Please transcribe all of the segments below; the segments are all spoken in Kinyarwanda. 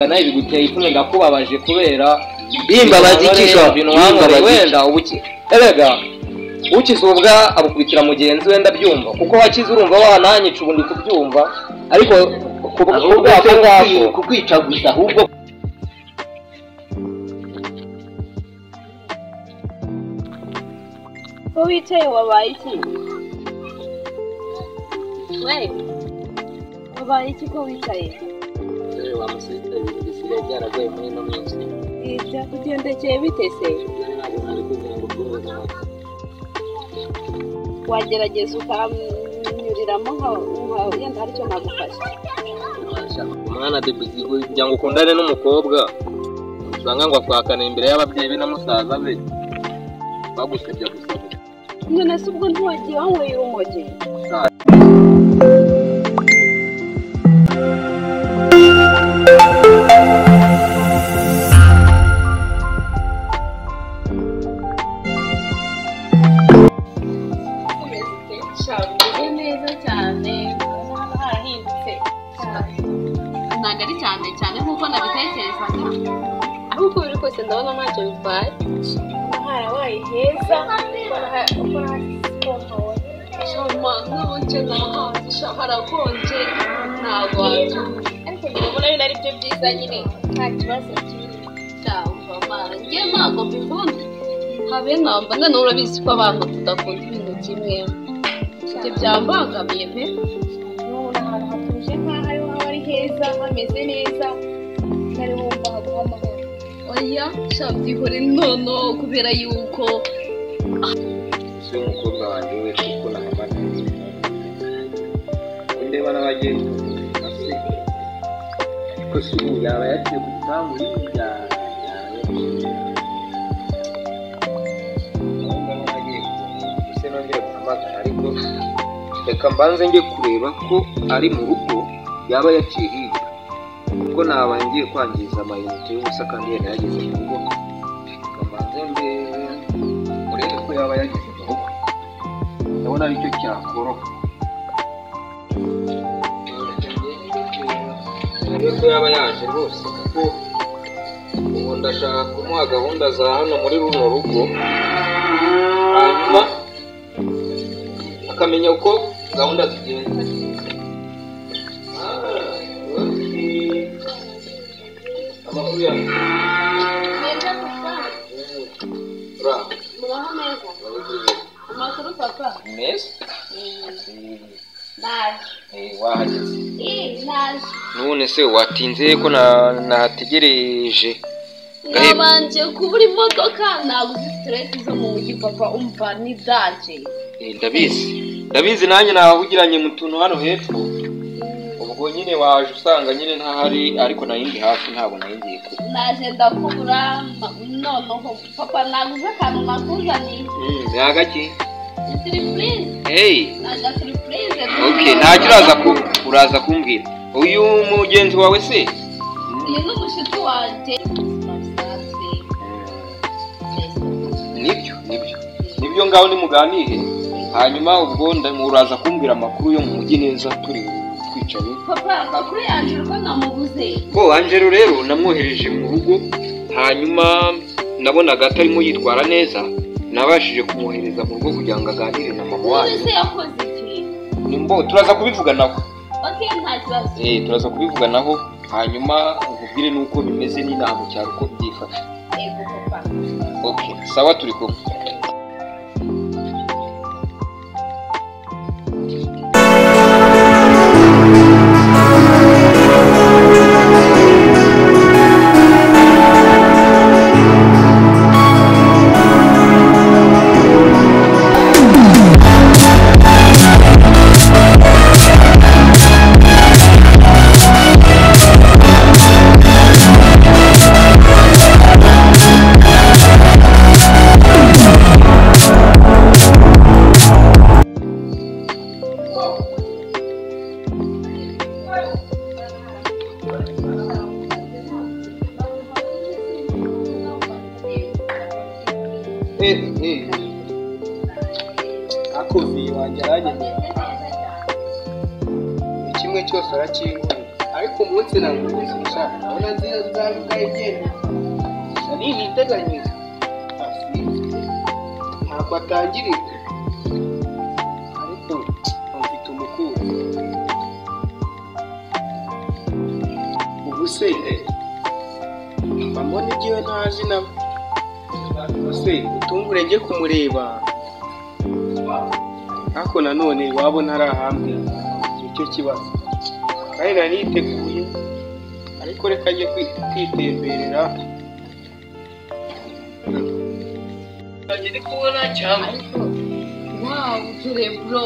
nayo biguteye ipfunwe ndakubabaje kubera bimbabaza ikisho wenda ubuki erega ukizubwa abukubitira mugenzi we ndabyumva kuko wakize urumva wananyica ubundi kubyumva ariko kukwica gusa ahubwo ko wicaye wabaye iki we wabaye iki ko wicaye wamusita ibintu bisigaye byaragoye muri ino minsi byakugendekeye bite se wagerageza ukanyuriramo yenda hari icyo nagufasha umwana debizigo kugira ngo ukundane n'umukobwa usanga ngo akwakana imbere y'ababyeyi be na musaza be bagusebya gusa none se ubwo ntiwagiye wanyweye urumogi neza cyane harahindutse ntabwo ari cyane nk'uko nabitekerezaga ahubwo biri kose ndabona ntacyo bitwaye harabaye heza shama nkonje nahanze harakonje ntabwo ariko ndabona bino ari byo byiza nyine nta kibazo kirimo cyangwa mara njye ntabwo mbikunda habe namba none urabizi ko abantu tudakunda ibintu kimwe ibyo byambangamiye pe nubona ahantu hatuje nk'aho ariho haba ari heza hameze neza ntari wumva haguha amahoro oya shabyihore nono kubera yuko si umukobwa wanjye we kuko nahamagaye ndeba n'abagiye asiga ko si ubu yaba yagiye ku gipangu hirya nongere guhamagara ariko reka mbanze njye kureba ko ari mu rugo yaba yaciye hirya kuko naba ngiye kwangiza amayinite y'ubusa kandi yari yageze mu rugo reka mbanze murebe ko yaba yageze mu rugo ndabona aricyo cyakoroha murebe ko yaba yaje rwose kuko ubu ndashaka kumuha gahunda za hano muri runo rugo hanyuma akamenya uko gahunda zigenda amakuru yawe neza papa muraho neza amakuru papa meza naje wahageze naje none se watinze ko nategereje nabanje kubura imodoka ntabwo uzi stress zo mu mujyi papa umva ni daje ndabizi nanjye nahugiranye mu tuntu hano hepfo ubwo nyine waje usanga nyine ntahari ariko nayindi hafi ntabwo nayingiye kure naje ndakubura noneho papa naguze akantu nakuzaniye ni agaki surprise naga surprise okay ntacyo uraza kumbwira uyu mugenzi wawe se uyu ni umushuti wanjye nibyo ngaho nimuganire hanyuma ubwo uraza kumbwira amakuru yo mu mujyi neza turi twicaye papa amakuru yanjye uko namuguze Angelo rero namwohereje mu rugo hanyuma nabonaga atarimo yitwara neza nabashije kumwohereza mu rugo kugira ngo aganire na mama wawe ese yakoze iki turaza kubivuganaho okay nta kibazo turaza kubivuganaho hanyuma ububwire nuko bimeze n'inama cyaro uko byifashe yego papa okay sawa turi kumwe akovi wanjye aragenda kimwe cyose arakinguye ariko ariko umunsi naguze ushaka urabona nziza zabiga igenda ari niteganyije ntabwo atangirira ariko mfite umukunzi ubu se mbona igihe ntazi nawe se utungure njye kumureba ariko nanone wabona ari ahambwe nicyo kibazo kandi nari niteguye ariko reka njye kwitemberera ndi kubona cyangwa ariko wawu dore bro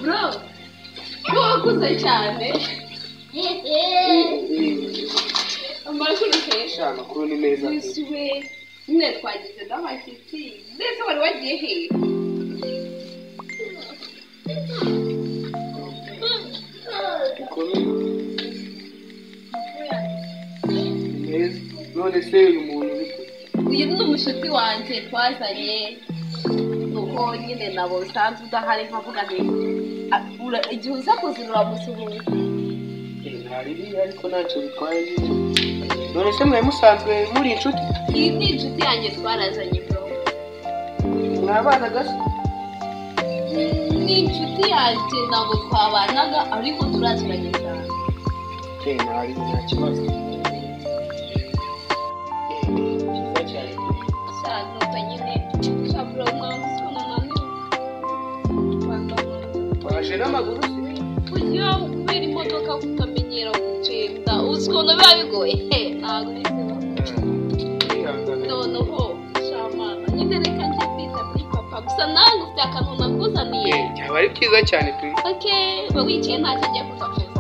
bro wakuze cyane amakuru kesha amakuru ni meza wisuwe nyine twagize n'amashyitsi mbese wari wagiye he none se uyu muntu uyu ni umushuti wanjye twazanye nuko nyine nabo usanzwe udahari nkavuga nti igihe uza kuzira uramusuhuza ntaribi ariko ntacyo bitwaye none se mwari musanzwe muri inshuti iyi ni inshuti yanjye twarazanye bro mwabana gasa ni inshuti yanjye ntabwo twabanaga ariko turaziranye cyane ntaribi nta kibazo shanuka nyine shaburo mwamusobanura waje n'amaguru se kugira kubera imodoka kutamenyera kugenda uzi ukuntu biba bigoye ntabwo noneho shamana nyine reka njye kwita kuri papa gusa nawe ufite akantu nakuzaniye byaba ari byiza cyane pe uba wicaye ntacyo njya kukakuzanira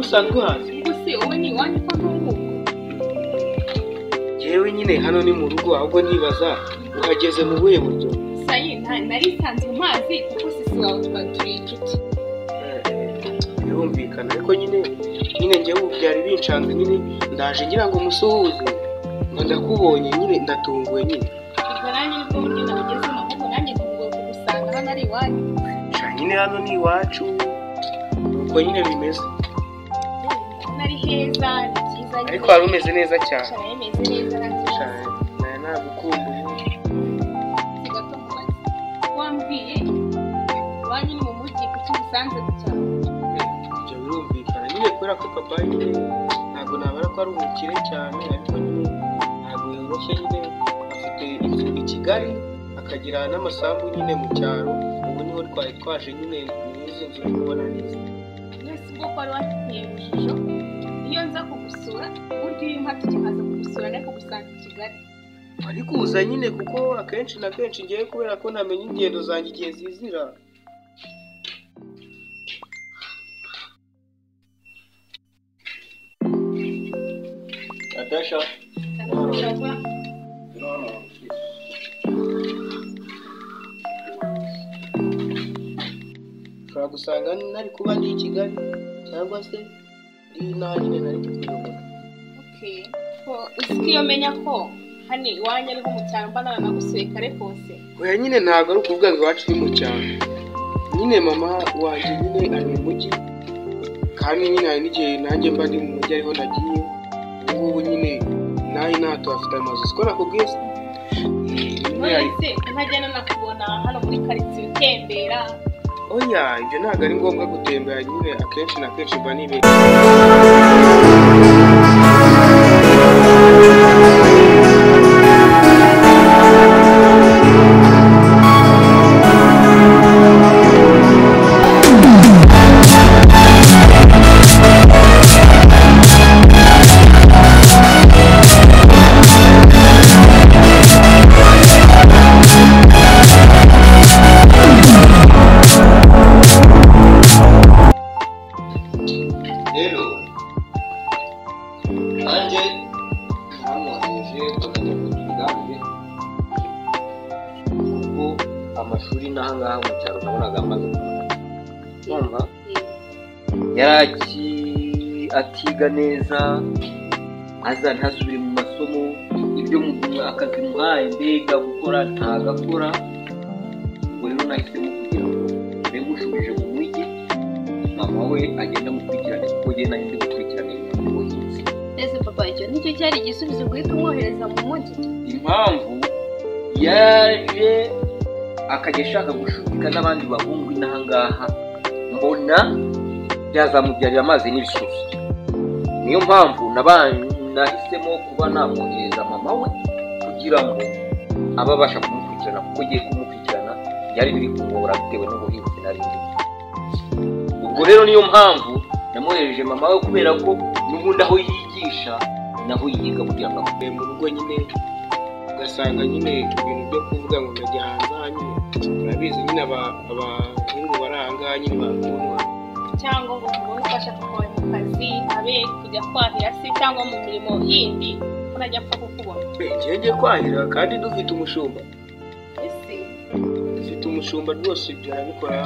usanzwe uhazi gusa wowe ni iwanyu ko n'ubu yewe nyine hano ni mu rugo ahubwo nibaza uhageze mu buhe buryo sayi nari nsanzwe mazi kuko sisi wawe twari turi inshuti birumvikana ariko nyine njyewe ubu byari binshanze nyine ndaje ngira ngo musuhuze ngo ndakubonye nyine ndatunguwe nyine ubwo nanjye nibwo buryo nabugezemo kuko nanjye ntunguwe kugusanga hano ari iwanyu nyine hano ni iwacu nuko nyine bimeze nari heza ni byiza ariko wari umeze neza cyane nari meze neza cyane nawe nagukumbuye gato mubaze wambwiye iwanyu ni mu mujyi kuki musanze ku cyaro ibyo birumvikana nyine kubera ko papa nyine ntabwo nabara ko ari umukire cyane ariko nyine ntabwo yoroshye nyine afite inzu i Kigali akagira n'amasambu nyine mu cyaro ubu niho twari twaje nyine n'izi nzu uri kubona neza mwese ubwo ko wari wateye urujijo iyo nza kugusura burya iyo umpa tukimaze kugusura ariko gusanga i Kigali ari kuza nyine kuko akenshi na kenshi ngiye kubera ko namenye ingendo zanjye igihe zizira Natasha ushobora gusanga nari kuba ndi i Kigali cyangwa se ndi inaha nyine nari kukuyobora uzi ko iyo menya ko hano iwanyu ariho mu cyaro mba naranagusuye kare kose oya nyine ntabwo ari ukuvuga ngo iwacu ni mu cyaro nyine mama wanjye nyine ari mu mujyi kandi nyine hari n'igihe nanjye mba ndi mu mujyi ariho nagiye ubu ngubu nyine nawe inaha tuhafite amazu siko nakubwiye se nonese ntajyana nakubona hano muri karitsiye utembera oya ibyo ntabwo ari ngombwa gutembera nyine akenshi na kenshi mba nibera urumva yaraki atiga neza aza ntasubire mu masomo ibyo akazi muhaye mbega gukora ntagakora. Ubwo rero nahisemo kugira ngo mbe mushubije mu mujyi mama we agenda mukurikirane kuko njye nanjye ndi gukurikirana ibintu by'ubuhinzi. Ese papa icyo nicyo cyari igisubizo guhita umwohereza mu mujyi? Impamvu yaje akajya ashaka gushukika n'abandi bahungu inaha ngaha mbona byazamubyarira amazi n'ibisubizo. Niyo mpamvu nahisemo kuba namwohereza mama we kugira ngo abe abasha kumukurikirana kuko ugiye kumukurikirana byari biri kumubura bitewe n'ubuhinzi nari ndimo. Ubwo rero niyo mpamvu namwohereje mama we kubera ko n'ubundi aho yigisha naho yiga kugira ngo akube mu rugo nyine ugasanga nyine ibintu byo kuvuga ngo ndajya hanze aha nyine urabizi nyine abahungu bari aha ngaha nyine bakundwa cyangwa ngo umuntu ufasha kukoye mu kazi abe kujya kwahira se cyangwa mu mirimo yindi unajya apfa kukubona. njye kwahira kandi dufite umushumba. Ese dufite umushumba rwose ibyo arabikora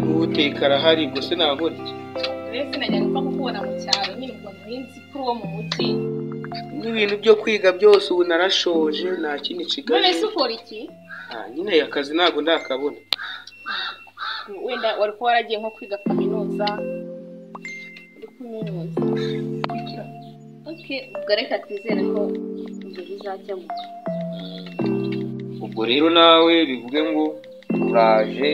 n'ubuteka arahari gusa ntabwo rese najya gupfa kukubona mu cyaro nyine ubwo muhinzi kuri uwo mu mujyi n'ibintu byo kwiga byose ubu narashoje nta kindi kigali. none se ukora iki? nyine akazi ntabwo ndakabona. Wenda wari kuba waragiye nko kwiga kaminuza uri kuminuza. Ubwo reka twizere ko ibyo bizakemuka. Ubwo rero nawe bivuge ngo uraje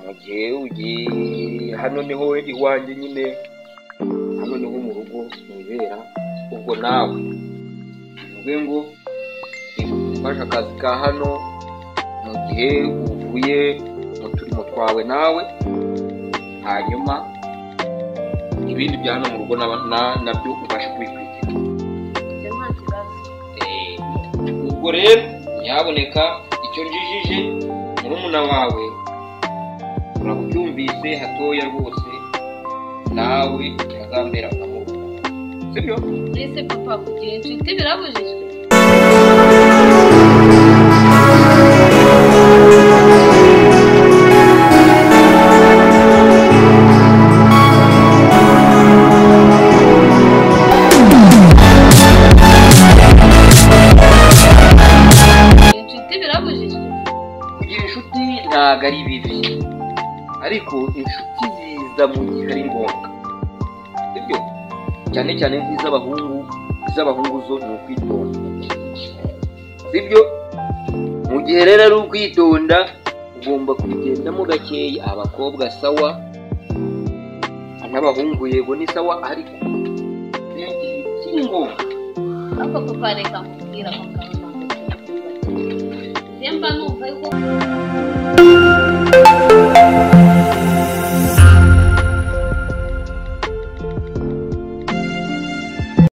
mu gihe ugiye hano niho iwanjye nyine hano niho mu rugo nibera. Ubwo nawe bivuge ngo ufashe akazi ka hano mu gihe uvuye mu turimo twawe nawe hanyuma ibindi bya hano mu rugo nabyo ubasha kubikurikira. Nta kibazo. Ubwo rero nyaboneka icyo njijije murumuna wawe urabyumvise hatoya rwose nawe azambera akamubona sibyo? Ese papa kugira inshuti birabujijwe? Kugira inshuti ntabwo ari bibi ariko inshuti ziza mu gihe ari ngombwa sibyo? Cyane cyane iz'abahungu zo ni ukwitonda sibyo? Mu gihe rero ari ukwitonda ugomba kubigendamo gakeya. Abakobwa sawa n'abahungu yego ni sawa ariko ni igihe kiri ngombwa. Ako papa reka mubwira ko mba numva yuko